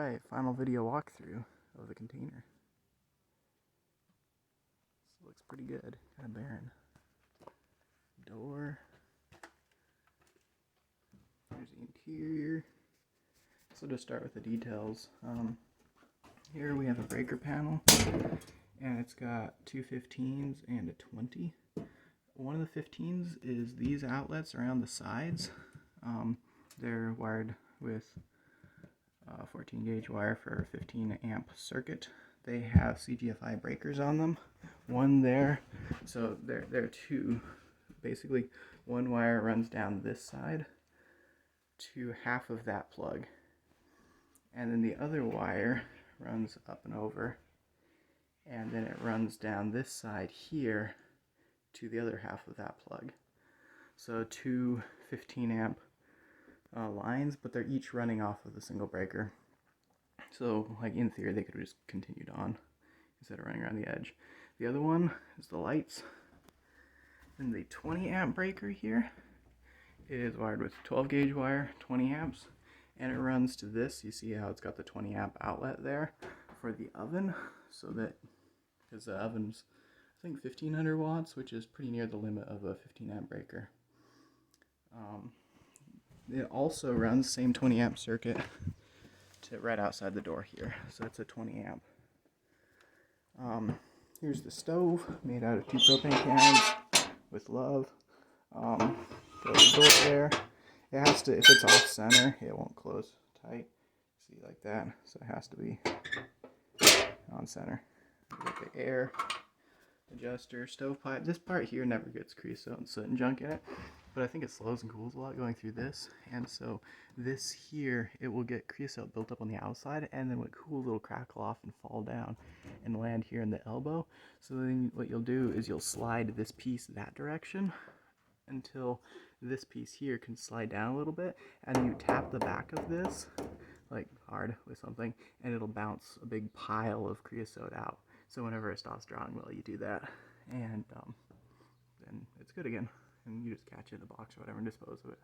Alright, final video walkthrough of the container. This looks pretty good, kind of barren. Door. Here's the interior. So to start with the details, here we have a breaker panel, and it's got two 15s and a 20. One of the 15s is these outlets around the sides. They're wired with 14 gauge wire for a 15 amp circuit. They have CGFI breakers on them. One there, so there are two. Basically, one wire runs down this side to half of that plug, and then the other wire runs up and over, and then it runs down this side here to the other half of that plug. So two 15 amp lines, but they're each running off of the single breaker. So like in theory they could have just continued on instead of running around the edge. The other one is the lights. And the 20 amp breaker here is wired with 12 gauge wire, 20 amps, and it runs to this. You see how it's got the 20 amp outlet there for the oven, so that, because the oven's I think 1500 watts, which is pretty near the limit of a 15 amp breaker. It also runs same 20 amp circuit to right outside the door here, so it's a 20 amp. Here's the stove made out of 2 propane cans with love. Throw the door there. It has to, if it's off center, it won't close tight. See, like that, so it has to be on center. Get the air adjuster, stovepipe. This part here never gets creosote and soot and junk in it, but I think it slows and cools a lot going through this, and so this here, it will get creosote built up on the outside, and then when it cools, it'll crackle off and fall down and land here in the elbow. So then what you'll do is you'll slide this piece that direction until this piece here can slide down a little bit, and then you tap the back of this like hard with something, and it'll bounce a big pile of creosote out. So whenever it stops drawing well, you do that, and then it's good again, and you just catch it in a box or whatever and dispose of it.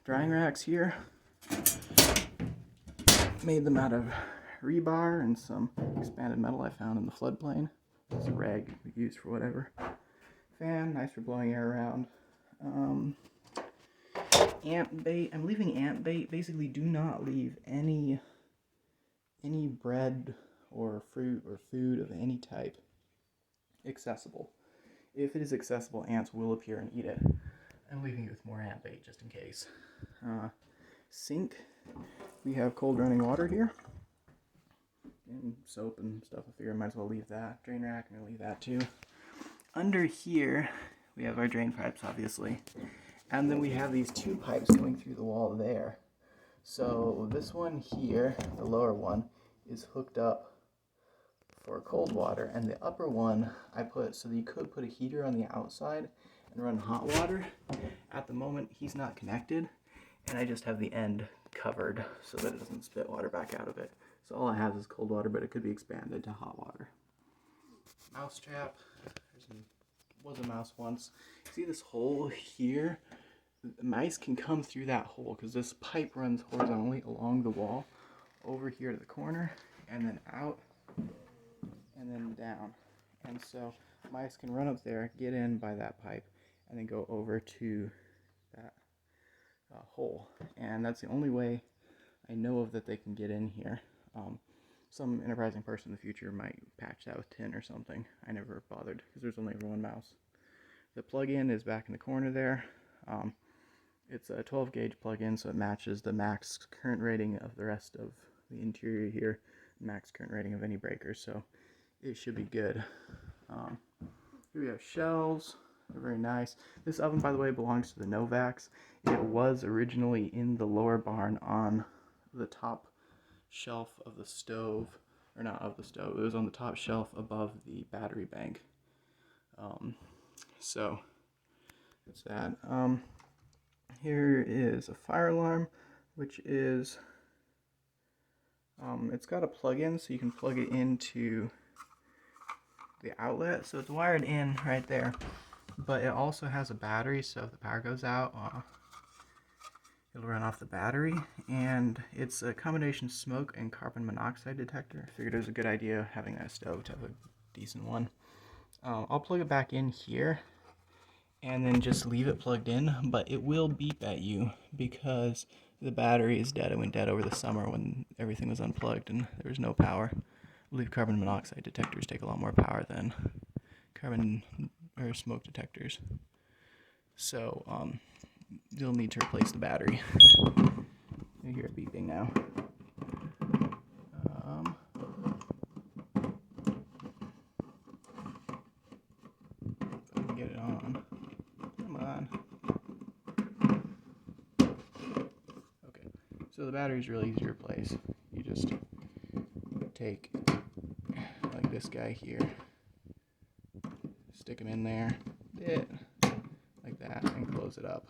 Drying racks here, made them out of rebar and some expanded metal I found in the floodplain. It's a rag we use for whatever. Fan, nice for blowing air around. Ant bait, I'm leaving ant bait. Basically, do not leave any bread or fruit or food of any type accessible. If it is accessible, ants will appear and eat it. I'm leaving it with more ant bait just in case. Sink, we have cold running water here, and soap and stuff. I figure I might as well leave that. Drain rack, I'm gonna leave that too. Under here, we have our drain pipes, obviously, and then we have these 2 pipes going through the wall there. So this one here, the lower one, is hooked up for cold water, and the upper one I put so that you could put a heater on the outside and run hot water. At the moment, he's not connected, and I just have the end covered so that it doesn't spit water back out of it. So all it has is cold water, but it could be expanded to hot water. Mouse trap. Was a mouse once. See this hole here? The mice can come through that hole because this pipe runs horizontally along the wall over here to the corner, and then out, and then down. And so mice can run up there, get in by that pipe, and then go over to that hole. And that's the only way I know of that they can get in here. Some enterprising person in the future might patch that with tin or something. I never bothered because there's only ever one mouse. The plug-in is back in the corner there. It's a 12 gauge plug-in, so it matches the max current rating of the rest of the interior here, max current rating of any breakers, so it should be good. Here we have shelves. They're very nice. This oven, by the way, belongs to the Novaks. It was originally in the lower barn on the top shelf of the stove, or not of the stove, it was on the top shelf above the battery bank. So that's that. Here is a fire alarm, which is it's got a plug-in, so you can plug it into the outlet, so it's wired in right there, but it also has a battery, so if the power goes out, It'll run off the battery, and it's a combination smoke and carbon monoxide detector. I figured it was a good idea having that stove to have a decent one. I'll plug it back in here and then just leave it plugged in, but it will beep at you because the battery is dead. It went dead over the summer when everything was unplugged and there was no power. I believe carbon monoxide detectors take a lot more power than carbon or smoke detectors. So you'll need to replace the battery. You hear it beeping now. If I can get it on. Come on. Okay, so the battery is really easy to replace. You just take, like this guy here, stick him in there, like that, and close it up.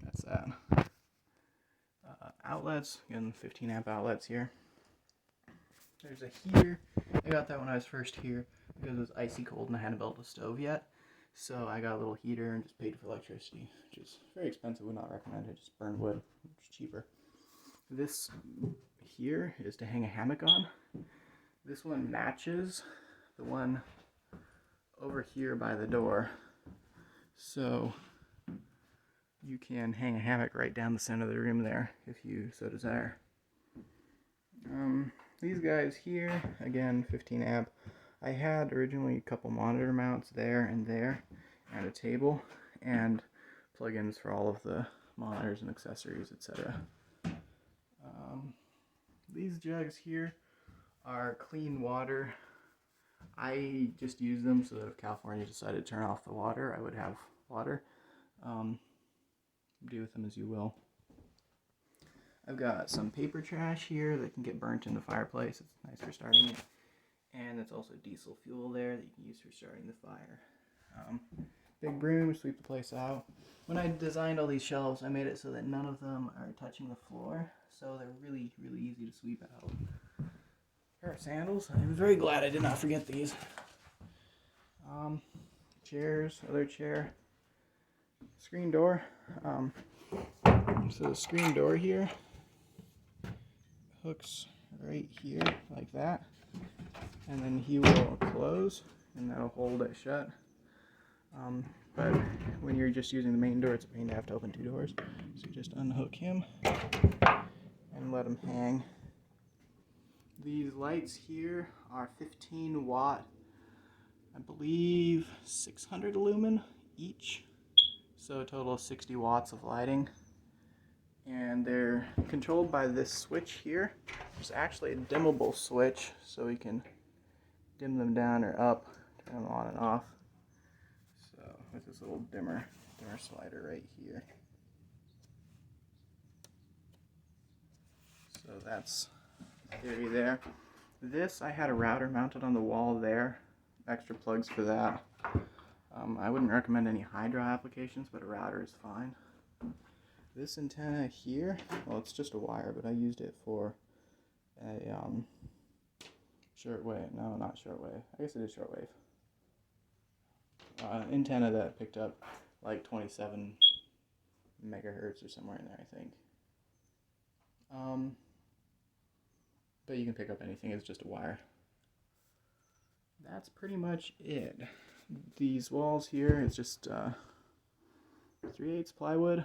That's that. Outlets, again, 15 amp outlets here. There's a heater. I got that when I was first here because it was icy cold and I hadn't built a stove yet. So I got a little heater and just paid for electricity, which is very expensive, would not recommend it. Just burn wood, which is cheaper. This here is to hang a hammock on. This one matches the one over here by the door. So you can hang a hammock right down the center of the room there if you so desire. These guys here, again, 15 amp. I had originally a couple monitor mounts there, and a table, and plugins for all of the monitors and accessories, etc. These jugs here are clean water. I just use them so that if California decided to turn off the water, I would have water. Do with them as you will. I've got some paper trash here that can get burnt in the fireplace. It's nice for starting it. And there's also diesel fuel there that you can use for starting the fire. Big broom, sweep the place out. When I designed all these shelves, I made it so that none of them are touching the floor. So they're really, really easy to sweep out. Pair of sandals. I'm very glad I did not forget these. Chairs, other chair. Screen door. So the screen door here hooks right here like that, and then he will close and that'll hold it shut. But when you're just using the main door, it's a pain to have to open two doors. So you just unhook him and let him hang. These lights here are 15 watt, I believe 600 lumen each. So a total of 60 watts of lighting. And they're controlled by this switch here. There's actually a dimmable switch, so we can dim them down or up, turn them on and off. So with this little dimmer slider right here. So that's the theory there. This, I had a router mounted on the wall there. Extra plugs for that. I wouldn't recommend any hydro applications, but a router is fine. This antenna here, well, it's just a wire, but I used it for a shortwave. No, not shortwave. I guess it is shortwave. Antenna that picked up like 27 megahertz or somewhere in there, I think. But you can pick up anything. It's just a wire. That's pretty much it. These walls here, it's just 3/8 plywood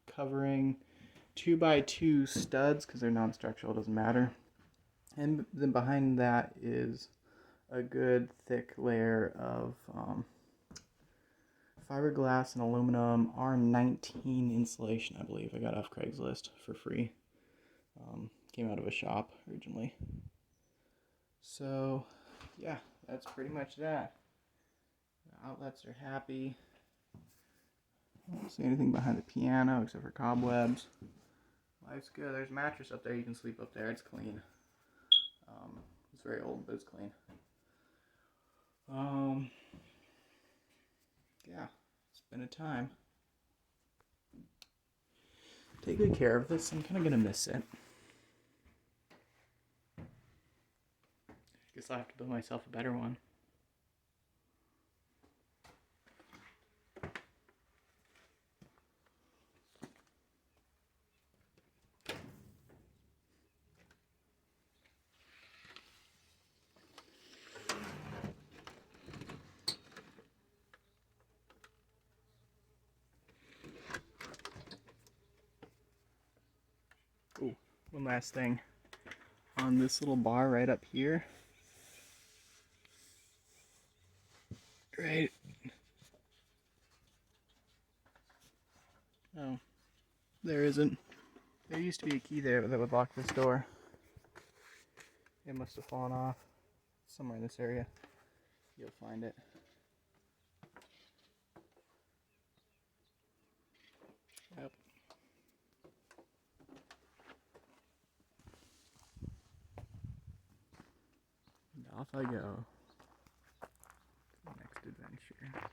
covering 2x2 studs because they're non-structural, doesn't matter. And then behind that is a good thick layer of fiberglass and aluminum R19 insulation, I believe. I got off Craigslist for free. Came out of a shop originally. So, yeah, that's pretty much that. The outlets are happy. I don't see anything behind the piano except for cobwebs. Life's good. There's a mattress up there. You can sleep up there. It's clean. It's very old, but it's clean. Yeah, it's been a time. Take good care of this. I'm kind of going to miss it. Guess I'll have to build myself a better one. One last thing. On this little bar right up here, right. Oh, there isn't. There used to be a key there that would lock this door. It must have fallen off. Somewhere in this area. You'll find it. Yep. And off I go to the next adventure.